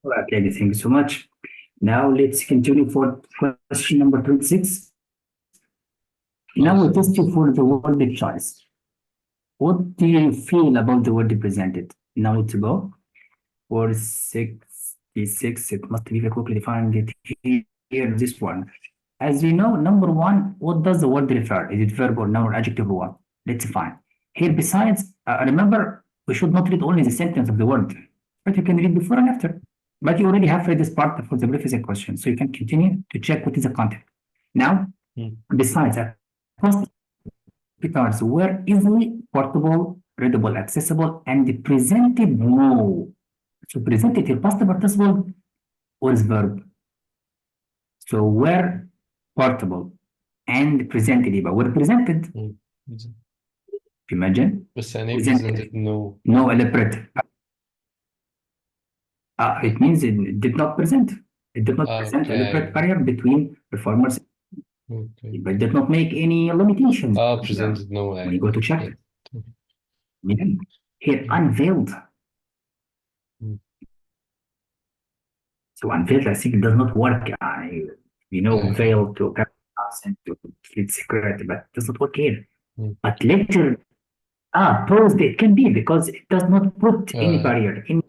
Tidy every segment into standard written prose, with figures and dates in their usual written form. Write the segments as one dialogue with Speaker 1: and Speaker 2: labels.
Speaker 1: Okay, thank you so much. Now let's continue for question number 26. Now we test you for the word choice. What do you feel about the word presented? Now let's go. Word 66, it must be quickly defined it here, this one. As you know, number one, what does the word refer? Is it verb or noun or adjective or what? Let's find. Here, besides, remember, we should not read only the sentence of the word, but you can read before and after. But you already have read this part for the previous question, so you can continue to check what is the content. Now, besides, first guitars were easily portable, readable, accessible, and presented. No. So presented in past participle was verb. So were portable and presented يبقى were presented. Imagine.
Speaker 2: بس يعني
Speaker 1: presented.
Speaker 2: presented no.
Speaker 1: No elaborate. It means it did not present. It did not present a elaborate barrier between performers.
Speaker 2: Okay.
Speaker 1: But it did not make any limitations.
Speaker 2: Presented no.
Speaker 1: When you go to check. Here, unveiled. So unveiled, I think it does not work. Veil to and to keep secret, but it does not work here. But later, posed it can be because it does not put any barrier, any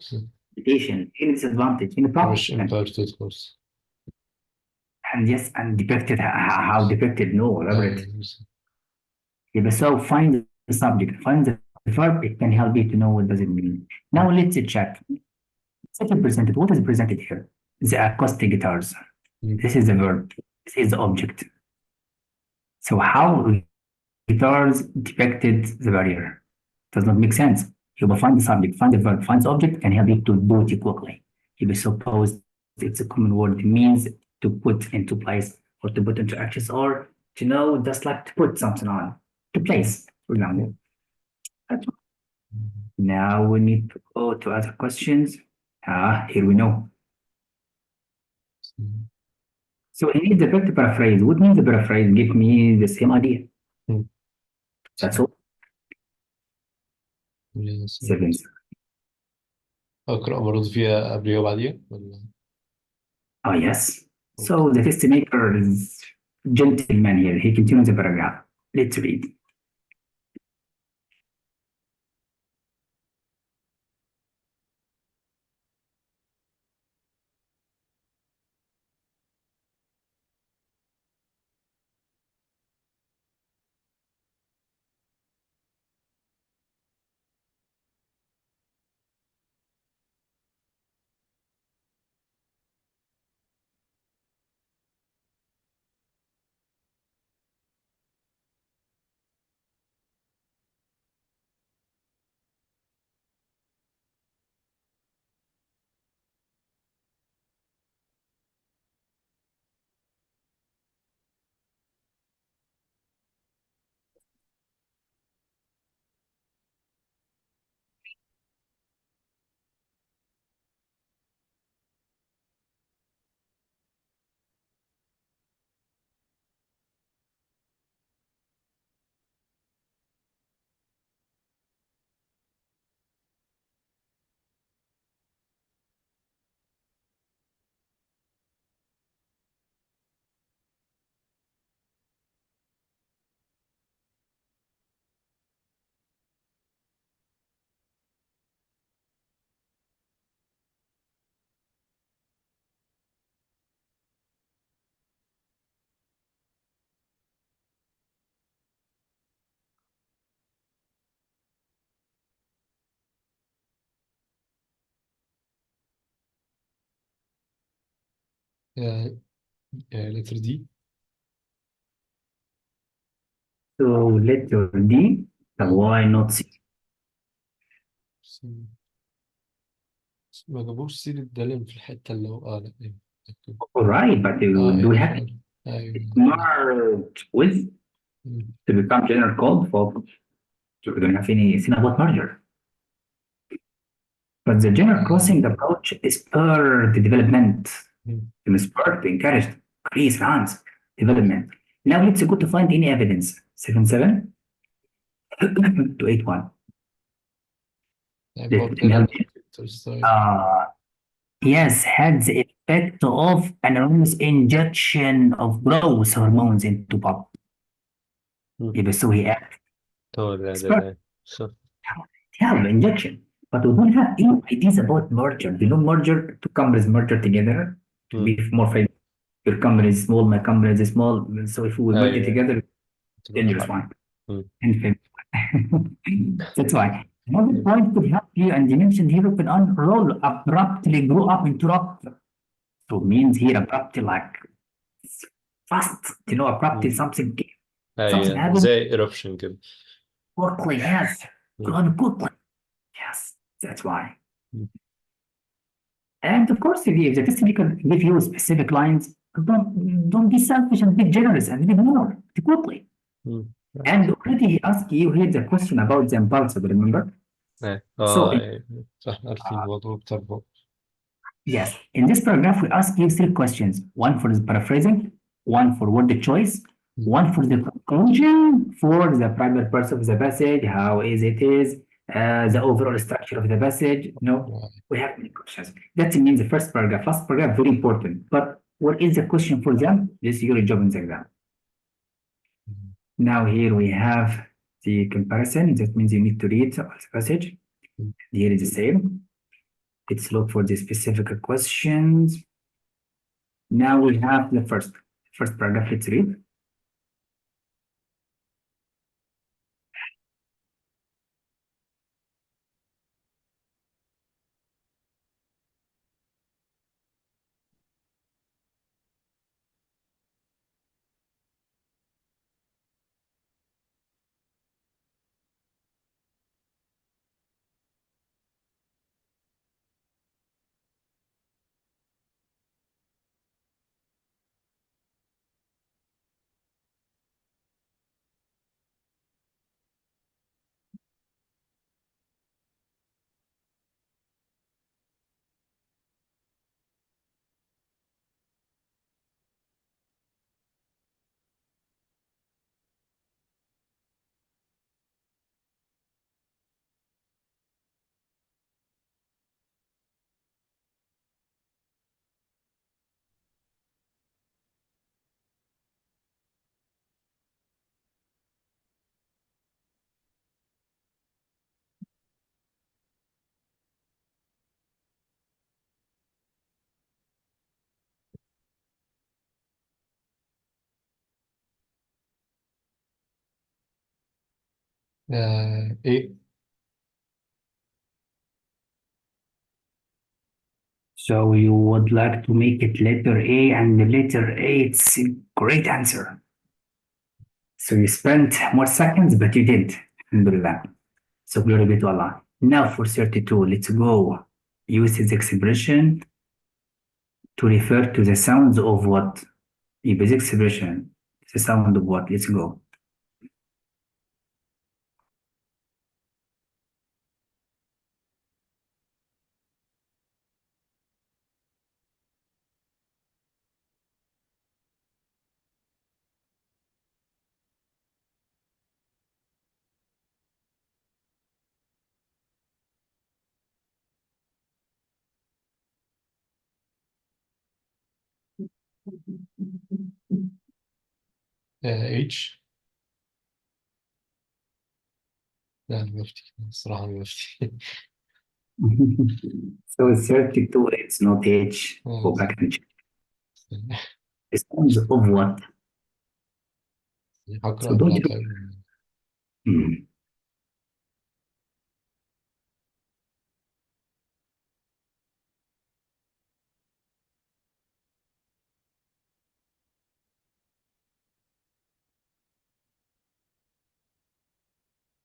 Speaker 1: limitation, any disadvantage, any problem.
Speaker 2: Imparted course.
Speaker 1: And yes, and depicted how depicted, no, elaborate. So find the subject, find the verb, it can help you to know what does it mean. Now let's check. Presented. What is presented here? The acoustic guitars. This is the verb. This is the object. So how guitars depicted the barrier? Does not make sense. You will find the subject, find the verb, find the object, and help you to do it quickly. You will suppose it's a common word. It means to put into place or to put into actions or to know, just like to put something on, to place, for example. Now we need to go to other questions. Here we know. So I need the verb to paraphrase. What means the paraphrase? Give me the same idea. That's all.
Speaker 2: Yes.
Speaker 1: 7.
Speaker 2: أقرأ برضه فيها قبليها وبعديها ولا؟
Speaker 1: Yes. So the test maker is gentleman here. He continues the paragraph. Let's read.
Speaker 2: letter D.
Speaker 1: So letter D. Why not C?
Speaker 2: ما جابوش سيرة دالين في الحتة اللي هو لا.
Speaker 1: Alright, but do we have smart with to become general code for we don't have any about merger. But the general crossing approach is per the development. It spur to encourage increase runs development. Now let's go to find any evidence. 7 to 8 1. Yes, had the effect of an enormous injection of growth hormones into Bob.
Speaker 2: مم.
Speaker 1: يبقى so he had sperm.
Speaker 2: صح.
Speaker 1: Yeah, injection. But we don't have any ideas about merger. You know, merger, two companies merger together to be more famous. Your company is small, my company is small. So if we merge it
Speaker 2: أيوة
Speaker 1: together,
Speaker 2: تبقى
Speaker 1: dangerous
Speaker 2: حق.
Speaker 1: one.
Speaker 2: مم.
Speaker 1: And famous. That's why. Another point could help you, and you mentioned here open on roll abruptly grew up into rock. So means here abruptly like fast, abruptly
Speaker 2: مم.
Speaker 1: something
Speaker 2: أيوة
Speaker 1: happened
Speaker 2: زي eruption كده.
Speaker 1: quickly, yes.
Speaker 2: مم.
Speaker 1: Gone quickly. Yes, that's why.
Speaker 2: مم.
Speaker 1: And of course, if the test can give you specific lines, don't be selfish and be generous and read more quickly.
Speaker 2: مم.
Speaker 1: And already he asked you here the question about the impulsive, remember?
Speaker 2: أيوة.
Speaker 1: So
Speaker 2: أيوة. صح عارفين الموضوع بتاعه.
Speaker 1: yes, in this paragraph, we ask you three questions. One for the paraphrasing, one for word choice, one for the conclusion, for the primary part of the passage, how easy it is, the overall structure of the passage. We have many questions. That means the first paragraph, last paragraph, very important. But what is the question for them? This is your job in the exam. Now here we have the comparison. That means you need to read the passage. Here is the same. Let's look for the specific questions. Now we have the first paragraph. Let's read.
Speaker 2: إيه.
Speaker 1: So you would like to make it letter A, and the letter A, it's a great answer. So you spent more seconds, but you did. Alhamdulillah. So glory be to Allah. Now for 32, let's go. Use this expression to refer to the sounds of what? This expression, the sound of what? Let's go.
Speaker 2: H. لا أنا بفتي الصراحة أنا بفتي.
Speaker 1: So 32, it's not H. Go back and check. The sounds of what?
Speaker 2: هقرأ
Speaker 1: So don't you?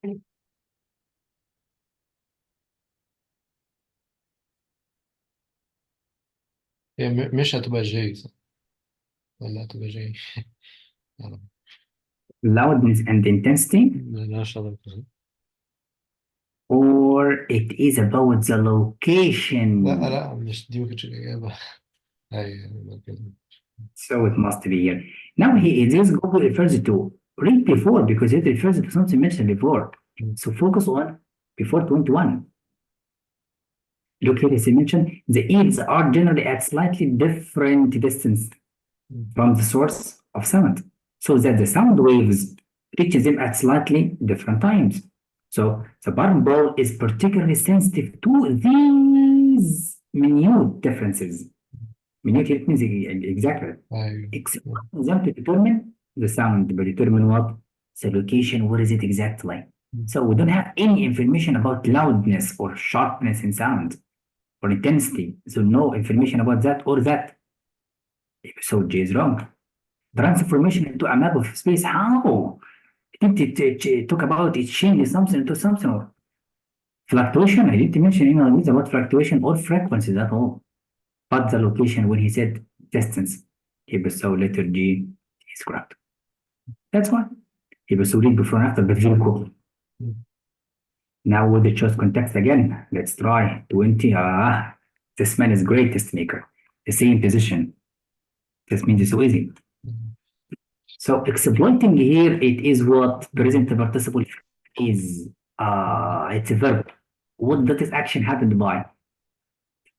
Speaker 2: طيب. هي مش هتبقى جي صح؟ ولا هتبقى جي؟
Speaker 1: Loudness and intensity,
Speaker 2: ملهاش علاقة.
Speaker 1: or it is about the location.
Speaker 2: لا مش دي ما كانتش الإجابة. أيوة كده.
Speaker 1: So it must be here. Now he this Google refers to read before because it refers to something mentioned before. So focus on before 21. look here, as I mentioned, the ears are generally at slightly different distance from the source of sound, so that the sound waves reach them at slightly different times. So the barn ball is particularly sensitive to these minute differences. Minute it means exactly.
Speaker 2: أيوه
Speaker 1: Except them to determine the sound, but determine what? The location, where is it exactly? So we don't have any information about loudness or sharpness in sound or intensity. So no information about that or that. So J is wrong. Transformation into a map of space. How? It talk about it changing something into something or fluctuation. I didn't mention any of these about fluctuation or frequencies at all. But the location when he said distance. So letter G is correct. That's why. So read before and after, but very quickly. Now with the choice context again, let's try 20. This man is great test maker. The same position. This means it's so easy. So exploiting here, it is what present participle is. It's a verb. What does this action happened by?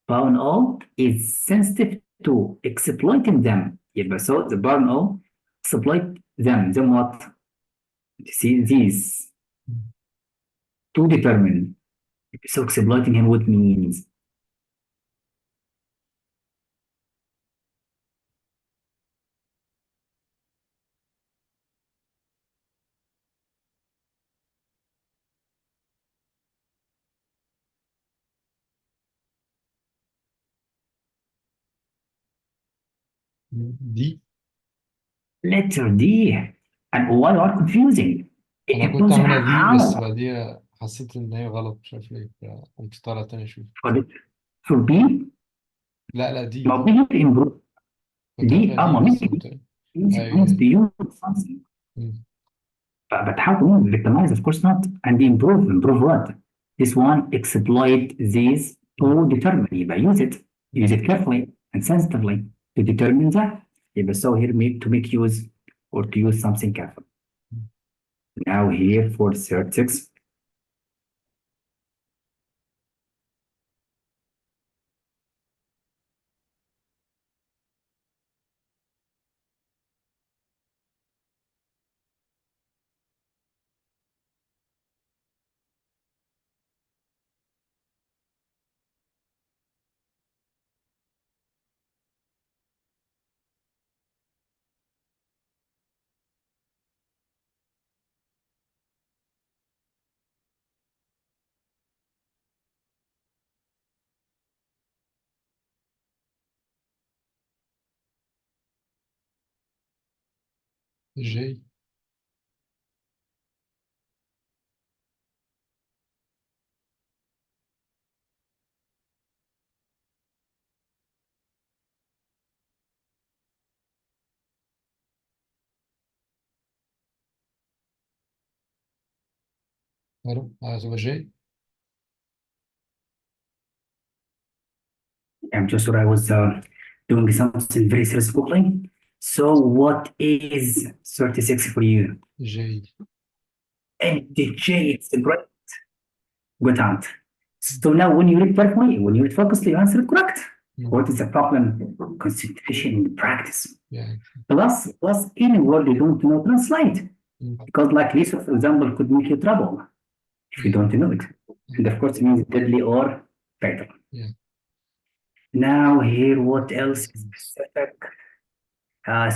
Speaker 1: Barn O is sensitive to exploiting them. So the barn O exploit them. Then what? See these to determine. So exploiting him what means?
Speaker 2: دي
Speaker 1: Letter D. And why are confusing?
Speaker 2: أنا كنت
Speaker 1: Because
Speaker 2: عاملها دي بس
Speaker 1: how?
Speaker 2: بعديها حسيت إن هي غلط مش عارف ليه فقمت طالع تاني أشوف.
Speaker 1: For B,
Speaker 2: لا دي
Speaker 1: ما B improve.
Speaker 2: كنت
Speaker 1: D,
Speaker 2: عاملها دي
Speaker 1: ما
Speaker 2: بس
Speaker 1: maybe
Speaker 2: قمت
Speaker 1: means it means
Speaker 2: أيوه
Speaker 1: to use something.
Speaker 2: مم.
Speaker 1: But how to victimize? Of course not. And improve. Improve what? This one exploit these to determine. يبقى use it. Use it carefully and sensitively to determine that. يبقى so here to make use or to use something careful. Now here for 36.
Speaker 2: جي ألو هتبقى جي.
Speaker 1: I'm just sure I was doing something very serious quickly. So what is 36 for you?
Speaker 2: جي
Speaker 1: And the J, it's the great good aunt. So now when you read carefully, when you read focusly, you answer it correct. What is the problem? Concentration in practice.
Speaker 2: يعني
Speaker 1: Plus any word you don't know, translate.
Speaker 2: مم.
Speaker 1: Because like Lisa, for example, could make you trouble if you don't know it. And of course it means deadly or fatal.
Speaker 2: Yeah.
Speaker 1: Now here, what else is specific?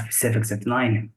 Speaker 1: Specifics at 9.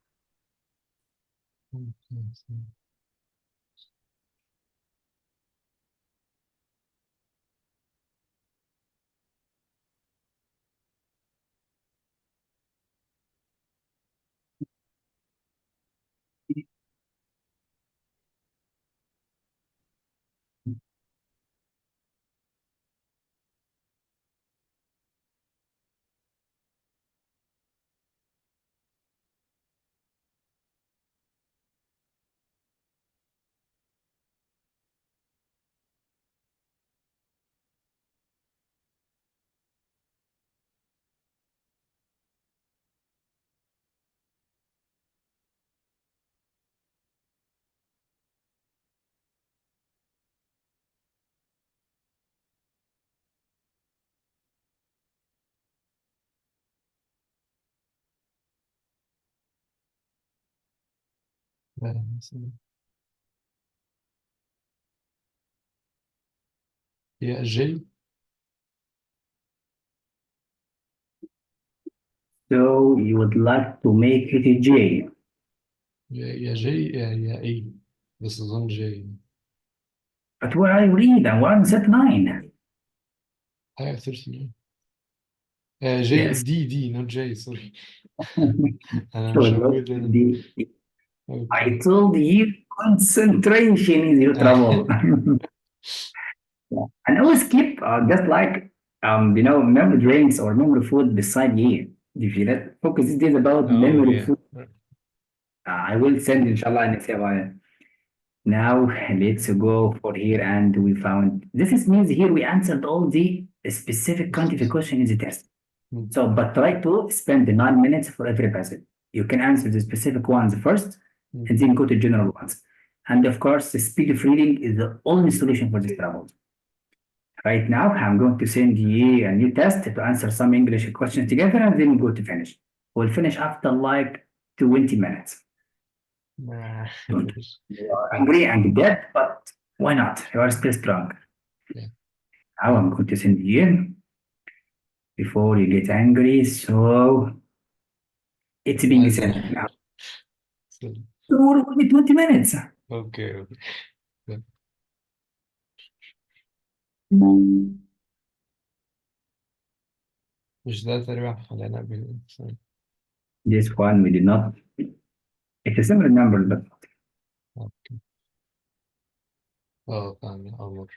Speaker 2: مثلا هي جي.
Speaker 1: So you would like to make it a J.
Speaker 2: يا جي يا اي، بس اظن جي.
Speaker 1: But where I read and we're on set 9.
Speaker 2: حاجة 13. جي
Speaker 1: Yes.
Speaker 2: دي نوت جي، سوري. انا
Speaker 1: So
Speaker 2: مش
Speaker 1: look,
Speaker 2: موجود هنا.
Speaker 1: I
Speaker 2: اوكي.
Speaker 1: told you concentration is your trouble. Yeah. And always keep just like memory drinks or memory food beside you. If you let focus these days about
Speaker 2: Oh
Speaker 1: memory
Speaker 2: yeah.
Speaker 1: food, I will send inshallah and say now let's go for here and we found means here we answered all the specific quantity question in the test. So but try to spend the 9 minutes for every passage. You can answer the specific ones first and then go to general ones. And of course, the speed of reading is the only solution for this trouble. Right now, I'm going to send you a new test to answer some English questions together and then go to finish. We'll finish after like 20 minutes. Don't you are angry and dead, but why not? You are still strong.
Speaker 2: Yeah.
Speaker 1: Now I'm going to send you before you get angry. So it's being
Speaker 2: عايز
Speaker 1: sent now.
Speaker 2: سوري.
Speaker 1: So it will be 20 minutes.
Speaker 2: اوكي. مش ده تقريبا حلقنا قبل.
Speaker 1: This one we did not. It's a similar number, but
Speaker 2: اوكي. اه فاهم أول مرة.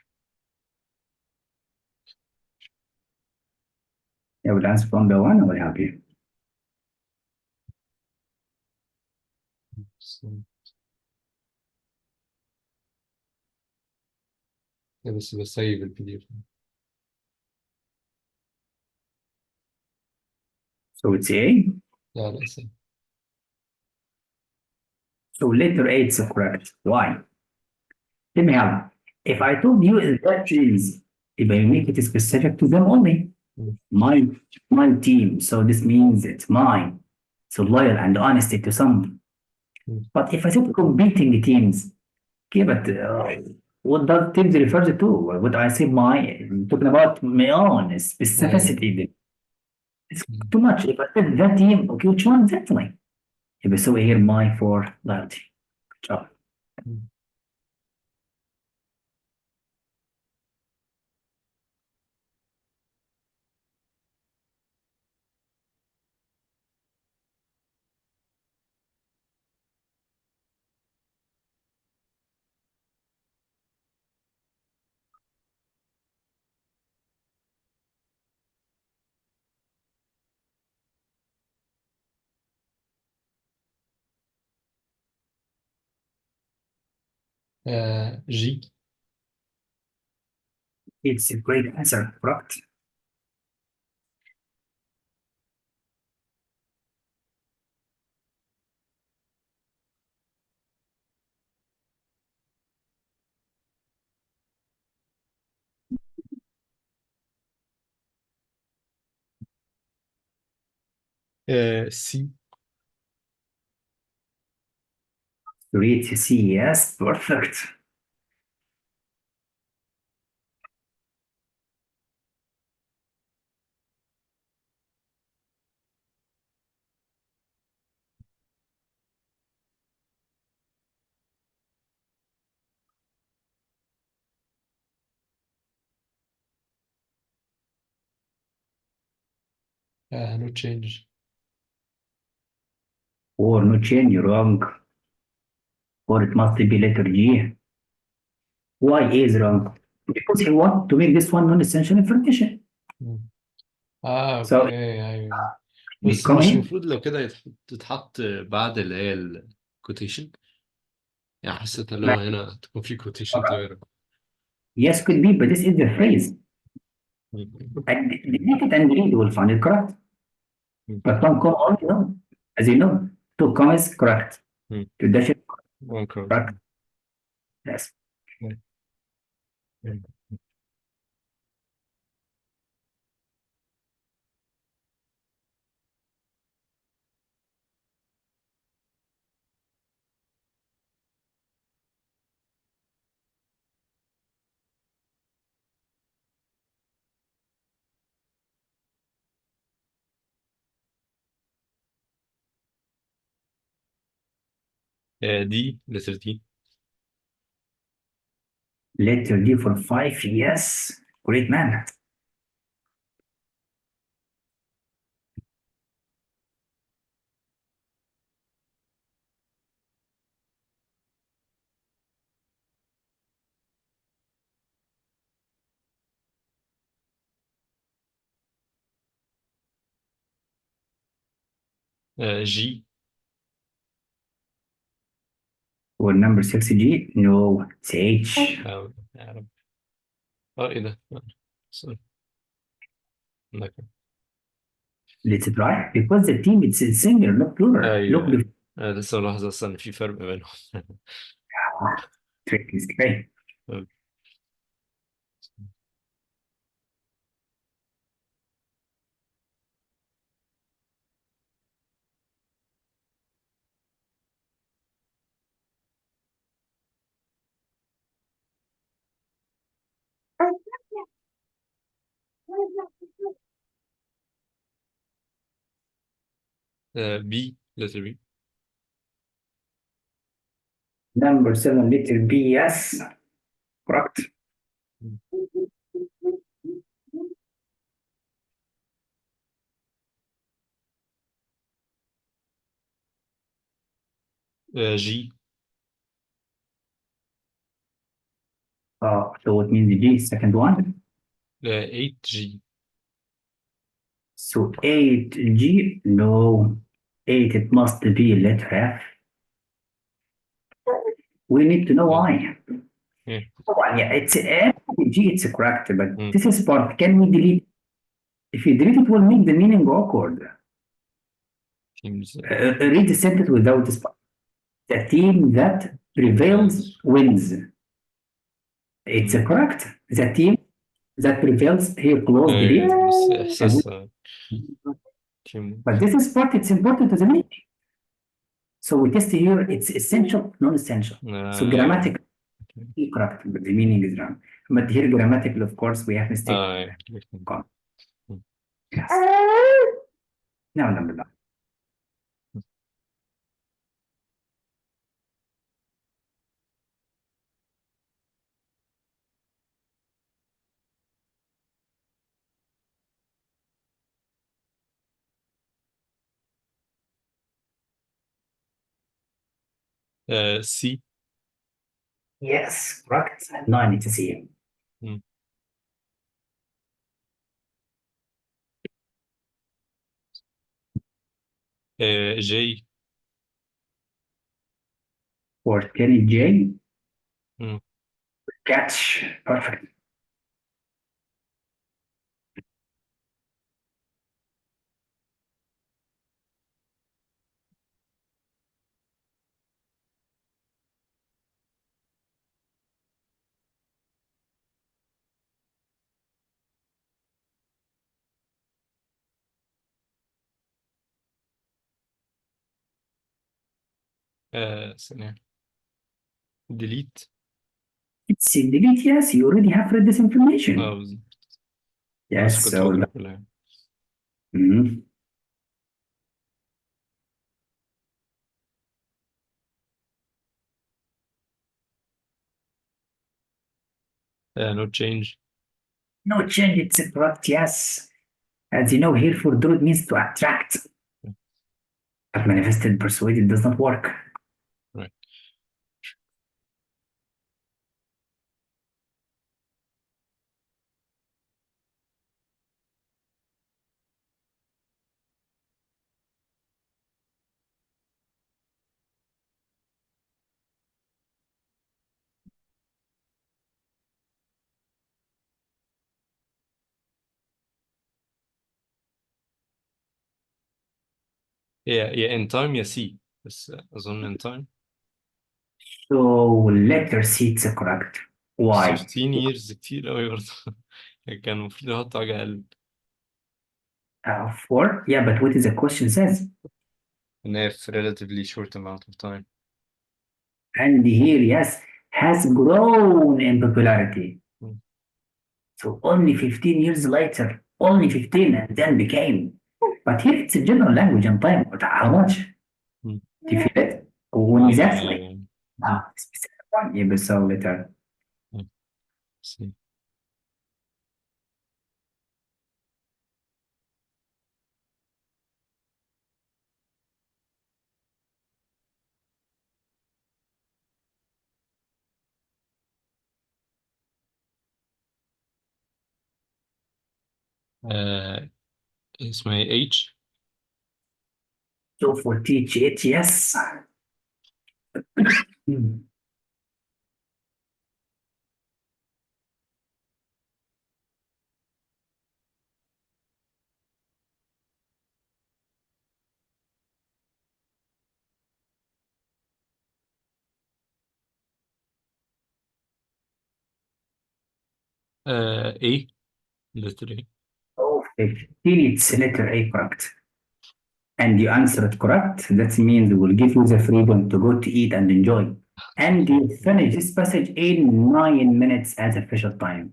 Speaker 1: I will answer one by one. I will help you.
Speaker 2: بس بسيب البي دي اف.
Speaker 1: So it's A.
Speaker 2: لا لا سيب.
Speaker 1: So letter A is correct. Why? Let me help. If I told you that is, if I make it specific to them only, my my team. So this means it's mine. So loyal and honesty to some. But if I said competing teams, okay, but what does teams refers to? What I say my talking about my own specificity. It's too much. If I said that team, okay, which one exactly? يبقى سوي here my for loyalty. Good job.
Speaker 2: جي.
Speaker 1: It's a great answer, correct?
Speaker 2: سي.
Speaker 1: Great to see. Yes, perfect.
Speaker 2: نو تشينج.
Speaker 1: Or no change, you're wrong. Or it must be letter G. Why A is wrong? Because he want to make this one non-essential information. So
Speaker 2: اوكي ايوه. بس مش
Speaker 1: becoming
Speaker 2: المفروض لو كده تتحط بعد اللي هي الكوتيشن؟ يعني حسيت اللي هو هنا تكون في كوتيشن صغيرة.
Speaker 1: yes, could be, but this is the phrase. And delete it and read, you will find it correct. But don't come on, no. As you know, to come is correct. To dash it correct. Yes.
Speaker 2: D letter D.
Speaker 1: Letter D for 5. Yes. Great man.
Speaker 2: G.
Speaker 1: Or number 6G? No, it's H.
Speaker 2: يا رب. ايه ده؟ سوري. عندك.
Speaker 1: Let's try. Because the team it's single, not plural.
Speaker 2: ايوه
Speaker 1: Look,
Speaker 2: لسه ملاحظ اصلا ان في فرق بينهم.
Speaker 1: trick is great.
Speaker 2: B letter B.
Speaker 1: Number 7, letter B. Yes. Correct.
Speaker 2: G.
Speaker 1: So it means G, second one.
Speaker 2: 8G.
Speaker 1: So 8G, no. 8, it must be letter F. We need to know why.
Speaker 2: Yeah.
Speaker 1: Yeah, it's F, G, it's correct, but
Speaker 2: Mm.
Speaker 1: this is part. Can we delete? If you delete it, will make the meaning awkward.
Speaker 2: Teams.
Speaker 1: Read the sentence without this part. The team that prevails wins. It's correct. The team that prevails here close delete.
Speaker 2: بس احساس team.
Speaker 1: But this is part, it's important to the meaning. So we test here, it's essential, non-essential. So grammatical, correct, but the meaning is wrong. But here grammatical, of course, we have mistake. Yes. Now number 9.
Speaker 2: C.
Speaker 1: Yes, correct. 9, it's a C.
Speaker 2: J.
Speaker 1: For Kenny J.
Speaker 2: Mm.
Speaker 1: Catch, perfect.
Speaker 2: ثانية. delete.
Speaker 1: It's delete, yes, you already have read this information.
Speaker 2: بالظبط.
Speaker 1: Yes,
Speaker 2: بس كنت
Speaker 1: so
Speaker 2: فاكر كلها.
Speaker 1: Mhm.
Speaker 2: No change.
Speaker 1: No change, it's correct, yes. As you know, here for draw it means to attract. But manifested, persuaded does not work.
Speaker 2: Right. يا in time يا C بس أظن in time.
Speaker 1: So letter C it's correct. Why?
Speaker 2: 15 years كتير أوي برضه. كان المفروض يحط حاجة أقل.
Speaker 1: 4? Yeah, but what is the question says?
Speaker 2: إن هي في relatively short amount of time.
Speaker 1: And here, yes, has grown in popularity.
Speaker 2: Mm.
Speaker 1: So only 15 years later, only 15 and then became. But here it's a general language and time. But how much?
Speaker 2: Mm.
Speaker 1: Do you feel it? ونزاف
Speaker 2: Yeah.
Speaker 1: specific one يبقى so letter
Speaker 2: See. اسمها ايه H
Speaker 1: so for teach it yes
Speaker 2: A letter A
Speaker 1: so 15 it's letter A correct and you answer it correct that means it will give you the freedom to go to eat and enjoy and you finish this passage in 9 minutes as official time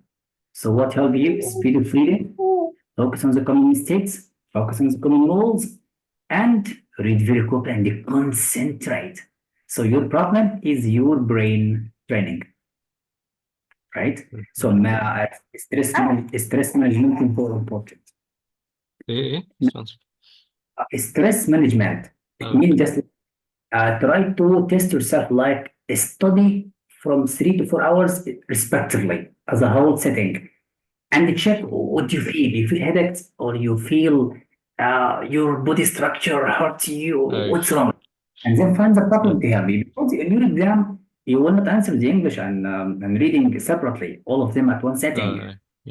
Speaker 1: so what help you speed of reading focus on the common mistakes focus on the common rules and read very quickly and concentrate so your problem is your brain training right so stress management is very important
Speaker 2: ايه sounds
Speaker 1: stress management it
Speaker 2: okay.
Speaker 1: means just try to test yourself like study from 3 to 4 hours respectively as a whole setting and check what you feel. You feel headaches or you feel your body structure hurts you. What's wrong? And then find the problem to help you. Because in your exam, you will not answer the English and reading separately, all of them at one setting.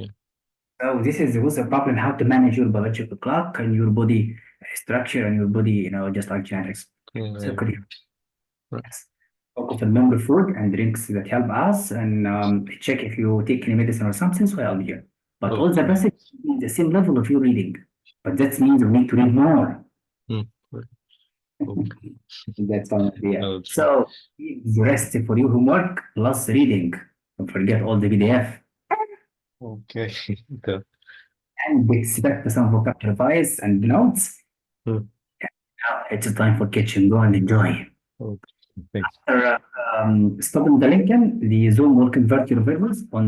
Speaker 2: Yeah.
Speaker 1: So this is was a problem how to manage your biological clock and your body structure and your body, just like genetics. So could you
Speaker 2: Right.
Speaker 1: focus on remember food and drinks that help us and check if you take any medicine or something, so I'll be here. But all the basic the same level of your reading. But that means you need to read more.
Speaker 2: Okay.
Speaker 1: That's all. Yeah.
Speaker 2: Oh,
Speaker 1: So the rest for your homework plus reading. Don't forget all the PDF.
Speaker 2: Okay. Okay.
Speaker 1: And expect some vocabulary advice and notes. Now it's time for kitchen. Go and enjoy.
Speaker 2: Okay. Thanks.
Speaker 1: After stopping the link, the Zoom will convert your variables on